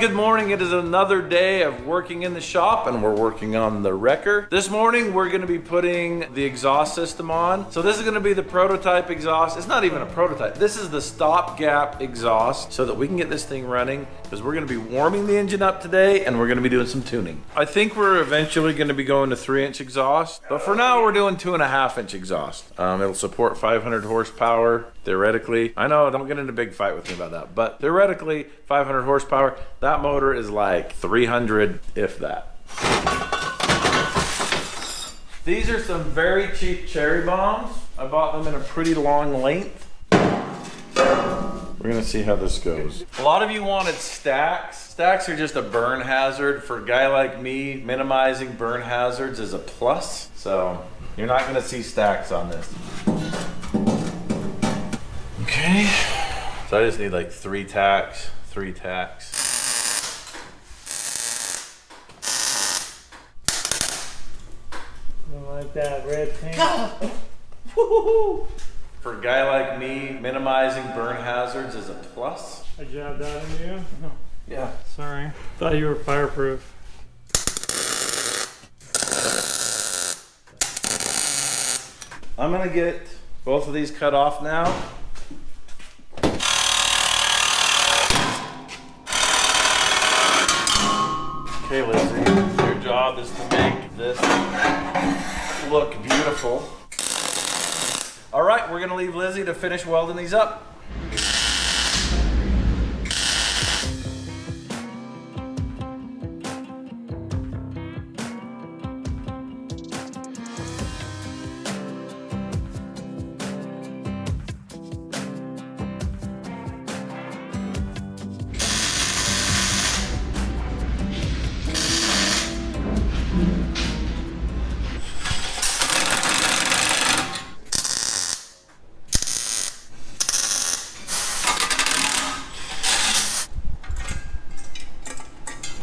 good morning. It is another day of working in the shop and we're working on the wrecker. This morning we're gonna be putting the exhaust system on. So this is gonna be the prototype exhaust. It's not even a prototype. This is the stopgap exhaust so that we can get this thing running because we're gonna be warming the engine up today and we're gonna be doing some tuning. I think we're eventually gonna be going to 3-inch exhaust, but for now we're doing 2.5-inch exhaust. It'll support 500 horsepower. Theoretically, I know, don't get in a big fight with me about that, but theoretically, 500 horsepower, that motor is like 300, if that. These are some very cheap cherry bombs. I bought them in a pretty long length. We're gonna see how this goes. A lot of you wanted stacks. Stacks are just a burn hazard. For a guy like me, minimizing burn hazards is a plus. So you're not gonna see stacks on this. Okay, so I just need like 3 tacks. I like that red paint. For a guy like me, minimizing burn hazards is a plus. I jabbed that into you? No. Yeah. Sorry. Thought you were fireproof. I'm gonna get both of these cut off now. Okay, Lizzie, your job is to make this look beautiful. All right, we're gonna leave Lizzie to finish welding these up.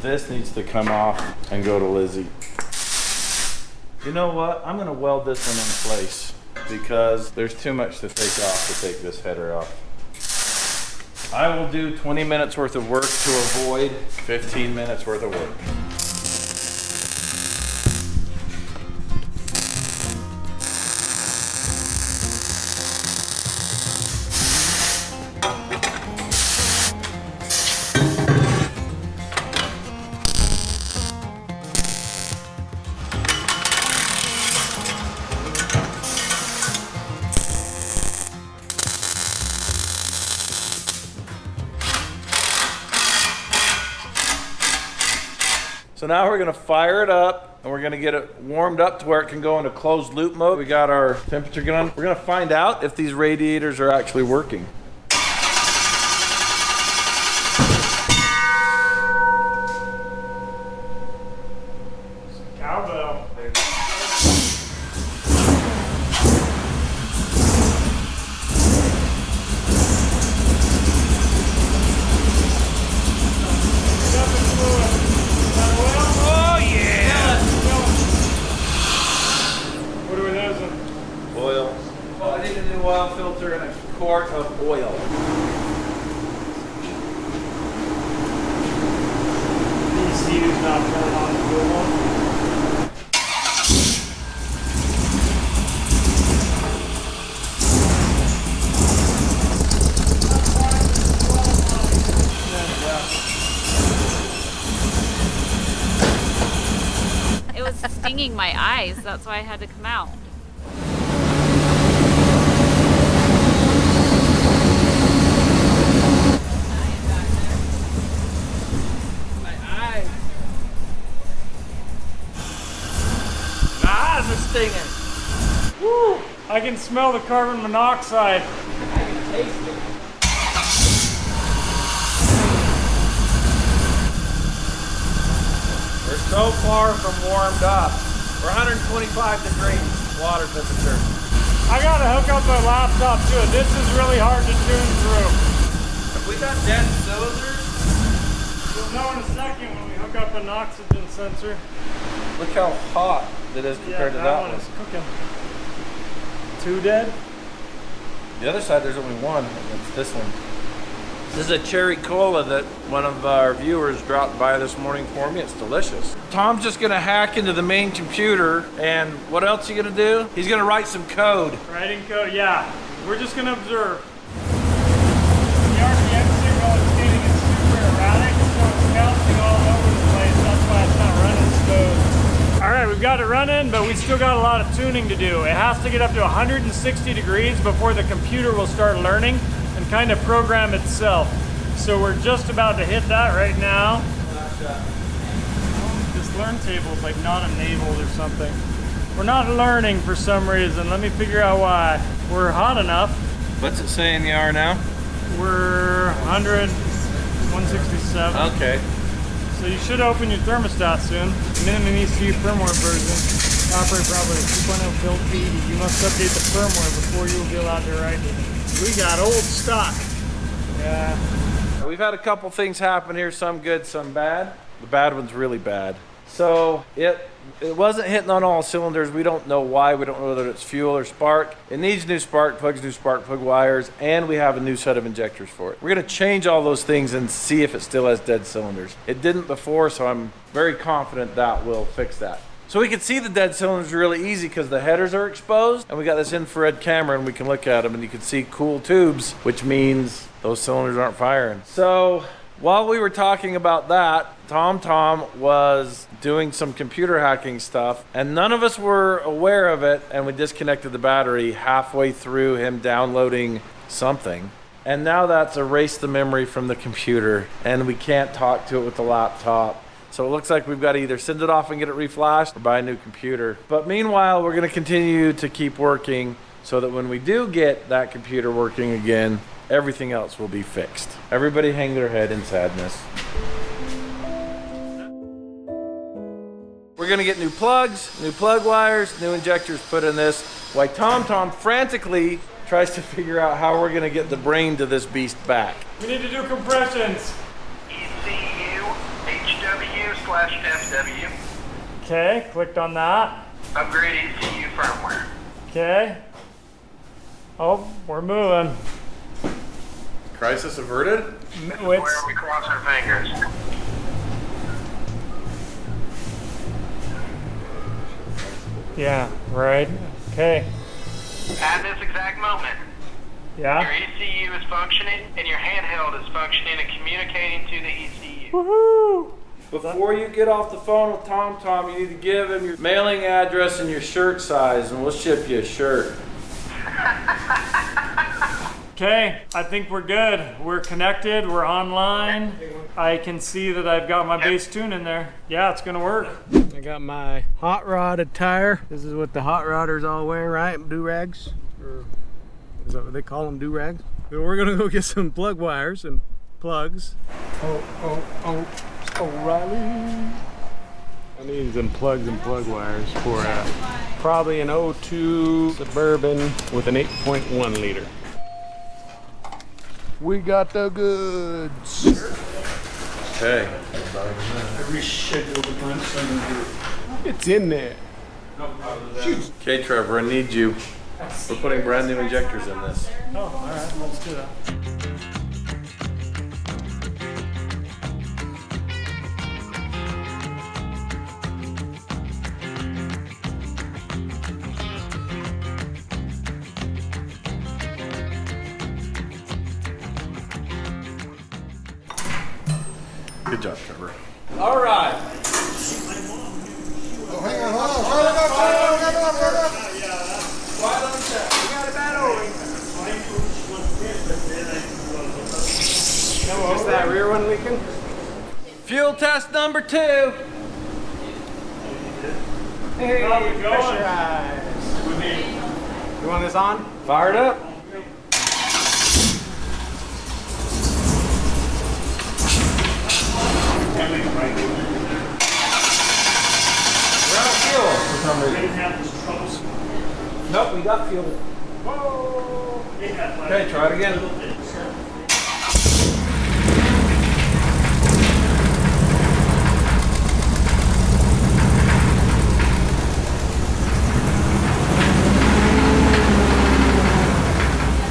This needs to come off and go to Lizzie. You know what? I'm gonna weld this one in place because there's too much to take off to take this header off. I will do 20 minutes worth of work to avoid 15 minutes worth of work. So now we're gonna fire it up and we're gonna get it warmed up to where it can go into closed loop mode. We got our temperature gun. We're gonna find out if these radiators are actually working. Cowbell. Oil filter and a quart of oil. ECU's not turned on the good one. It was stinging my eyes, that's why I had to come out. Stinging. Woo! I can smell the carbon monoxide. I can taste it. We're so far from warmed up. We're 125 degrees water temperature. I gotta hook up my laptop to it. This is really hard to tune through. Have we got dead cylinders? You'll know in a second when we hook up an oxygen sensor. Look how hot it is compared to that one. Is cooking. 2 dead? The other side, there's only one. It's this one. This is a cherry cola that one of our viewers dropped by this morning for me. It's delicious. Tom's just gonna hack into the main computer, and what else are you gonna do? He's gonna write some code. Writing code, yeah. We're just gonna observe. The RPM signal is getting is super erratic, so it's bouncing all over the place. That's why it's not running smooth. All right, we've got it running, but we still got a lot of tuning to do. It has to get up to 160 degrees before the computer will start learning and kind of program itself. So we're just about to hit that right now. This learn table is like not enabled or something. We're not learning for some reason. Let me figure out why. We're hot enough. What's it saying you are now? We're 167. Okay. So you should open your thermostat soon. Minimum ECU firmware version. Operate probably 2.0 build feed. You must update the firmware before you will be allowed to write it. We got old stock. Yeah. We've had a couple things happen here, some good, some bad. The bad one's really bad. So it wasn't hitting on all cylinders. We don't know why. We don't know whether it's fuel or spark. It needs new spark plugs, new spark plug wires, and we have a new set of injectors for it. We're gonna change all those things and see if it still has dead cylinders. It didn't before, so I'm very confident that will fix that. So we can see the dead cylinders really easy because the headers are exposed, and we got this infrared camera and we can look at them and you can see cool tubes, which means those cylinders aren't firing. So while we were talking about that, Tom was doing some computer hacking stuff and none of us were aware of it, and we disconnected the battery halfway through him downloading something. And now that's erased the memory from the computer and we can't talk to it with the laptop. So it looks like we've got to either send it off and get it reflashed or buy a new computer. But meanwhile, we're going to continue to keep working so that when we do get that computer working again, everything else will be fixed. Everybody hang their head in sadness. We're going to get new plugs, new plug wires, new injectors put in this, while Tom frantically tries to figure out how we're going to get the brain to this beast back. We need to do compressions. HW/FW. Okay, clicked on that. Upgrade ECU firmware. Okay. Oh, we're moving. Crisis averted? This is where we cross our fingers. Yeah, right. Okay. At this exact moment, your Yeah. ECU is functioning and your handheld is functioning and communicating to the ECU. Woohoo! Before you get off the phone with Tom, you need to give him your mailing address and your shirt size, and we'll ship you a shirt. Okay, I think we're good. We're connected, we're online. I can see that I've got my base tune in there. Yeah, it's gonna work. I got my hot rod attire. This is what the hot rodders all wear, right? Do-rags? Or is that what they call them, do-rags? So we're gonna go get some plug wires and plugs. Oh, O'Reilly. I need some plugs and plug wires for probably an 02 Suburban with an 8.1 liter. We got the goods. Okay. It's in there. Okay, Trevor, I need you. We're putting brand new injectors in this. Oh, all right, let's do that. Good job, Trevor. All right. Is that rear one leaking? Fuel test number 2. Hey, How's it going? pressurize. You want this on? Fired up. We're out of fuel for some reason. Nope, we got fuel. Okay, try it again.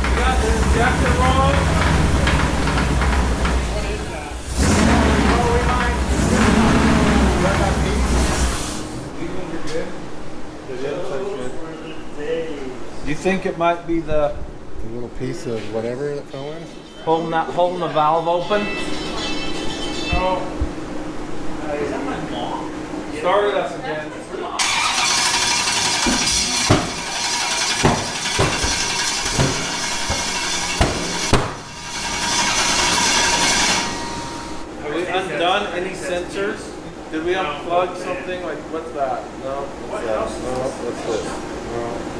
We got the injector wrong. think it might be the little piece of whatever that fell in? holding the valve open? Oh. Started us again. Have we undone any sensors? Did we unplug something? Like, what's that? No. What's that? No. What's this? No.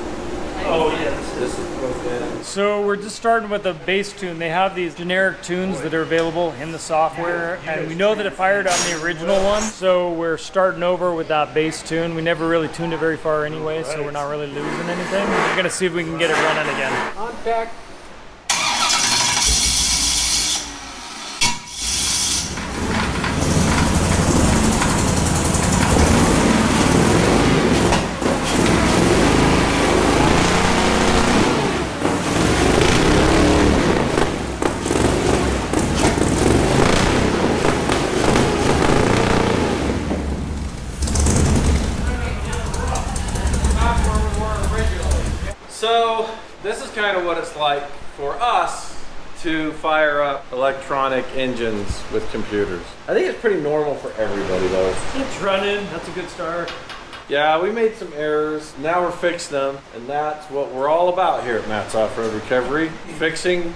Oh, yes. This is plugged in. So we're just starting with a bass tune. They have these generic tunes that are available in the software, and we know that it fired on the original one, so we're starting over with that bass tune. We never really tuned it very far anyway, so we're not really losing anything. We're gonna see if we can get it running again. Contact. So this is kind of what it's like for us to fire up electronic engines with computers. I think it's pretty normal for everybody though. It's running, that's a good start. Yeah, we made some errors. Now we're fixing them, and that's what we're all about here at Matt's Off-Road Recovery. Fixing.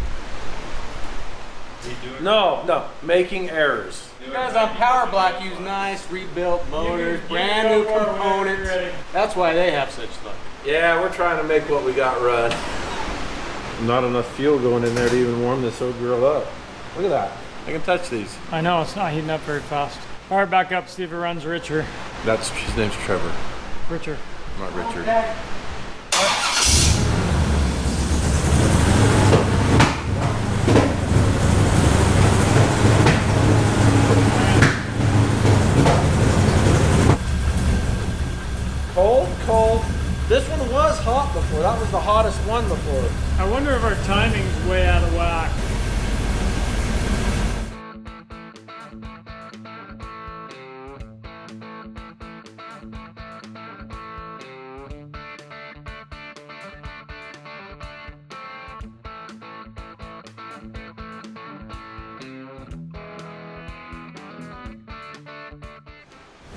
No, making errors. You guys on Power Black use nice rebuilt motors, brand new components. That's why they have such luck. Yeah, we're trying to make what we got run. Not enough fuel going in there to even warm this old girl up. Look at that. I can touch these. I know, it's not heating up very fast. Fire back up, see if it runs richer. His name's Trevor, Richer. not Richard. Cold. This one was hot before. That was the hottest one before. I wonder if our timing's way out of whack.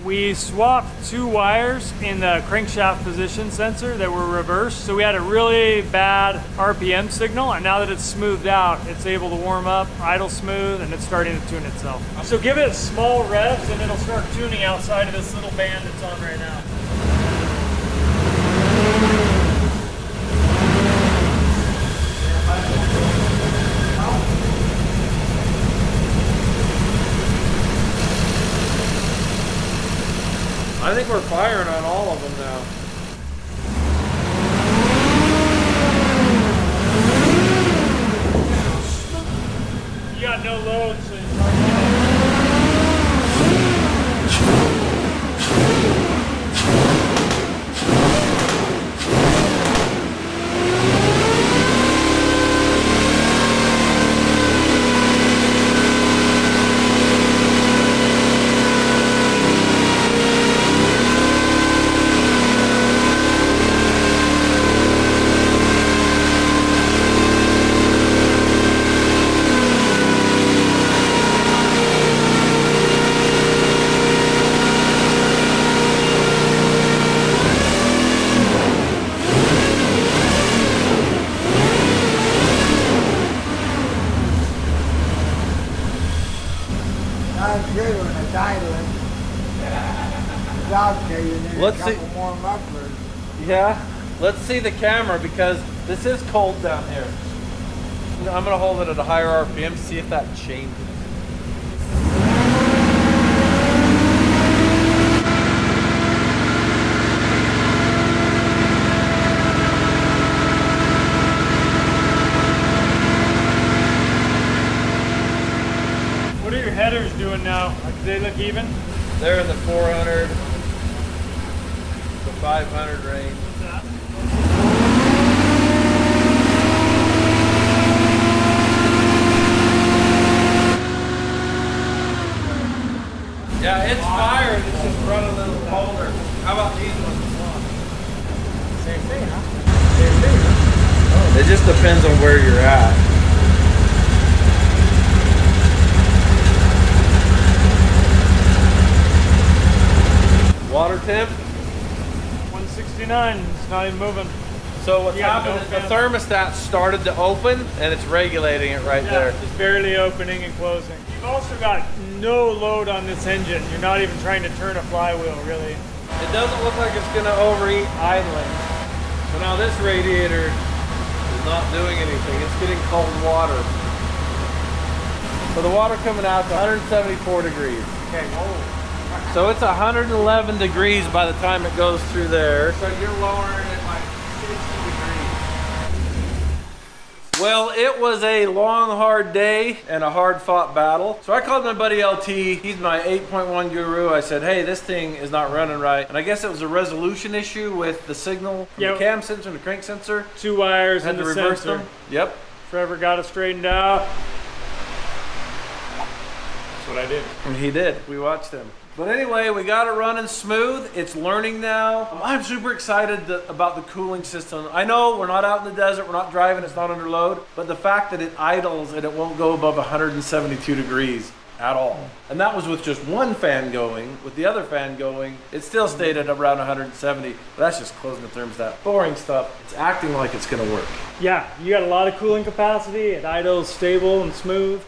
We swapped 2 wires in the crankshaft position sensor that were reversed, so we had a really bad RPM signal, and now that it's smoothed out, it's able to warm up, idle smooth, and it's starting to tune itself. So give it small revs and it'll start tuning outside of this little band it's on right now. I think we're firing on all of them now. You got no load, so it's Let's see. Yeah, let's see the camera because this is cold down here. I'm gonna hold it at a higher RPM to see if that changes. What are your headers doing now? Do they look even? They're in the 400 to 500 range. What's that? Yeah, it's firing. It's just run a little colder. How about these ones? Same thing, huh? Same thing, huh? just depends on where you're at. Water temp? 169, it's not even moving. So what's Yeah, happened no is the fan. thermostat started to open and it's regulating it right Yeah, there. just barely opening and closing. You've also got no load on this engine. You're not even trying to turn a flywheel, really. It doesn't look like it's gonna overheat idling. So now this radiator is not doing anything. It's getting cold water. So the water coming out is 174 degrees. Okay, whoa. So it's 111 degrees by the time it goes through there. So you're lowering it like 60 degrees. Well, it was a long, hard day and a hard-fought battle. So I called my buddy LT. He's my 8.1 guru. I said, hey, this thing is not running right. And I guess it was a resolution issue with the signal from the cam sensor and the crank sensor. 2 wires Had and to the reverse sensor. them. Yep. Trevor got it straightened out. That's what I did. And he did. We watched him. But anyway, we got it running smooth. It's learning now. I'm super excited about the cooling system. I know we're not out in the desert, we're not driving, it's not under load, but the fact that it idles and it won't go above 172 degrees at all. And that was with just one fan going. With the other fan going, it still stayed at around 170, but that's just closing the thermostat. Boring stuff. It's acting like it's gonna work. Yeah, you got a lot of cooling capacity. It idles stable and smooth.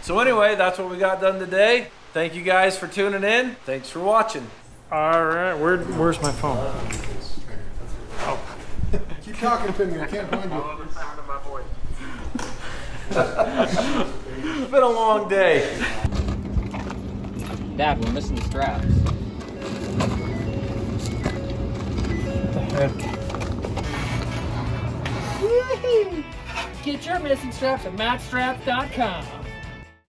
So anyway, that's what we got done today. Thank you guys for tuning in. Thanks for watching. All right, where's my phone? Keep talking to me. I can't find you. It's been a long day. Dad, we're missing the straps. Get your missing straps at matchstraps.com.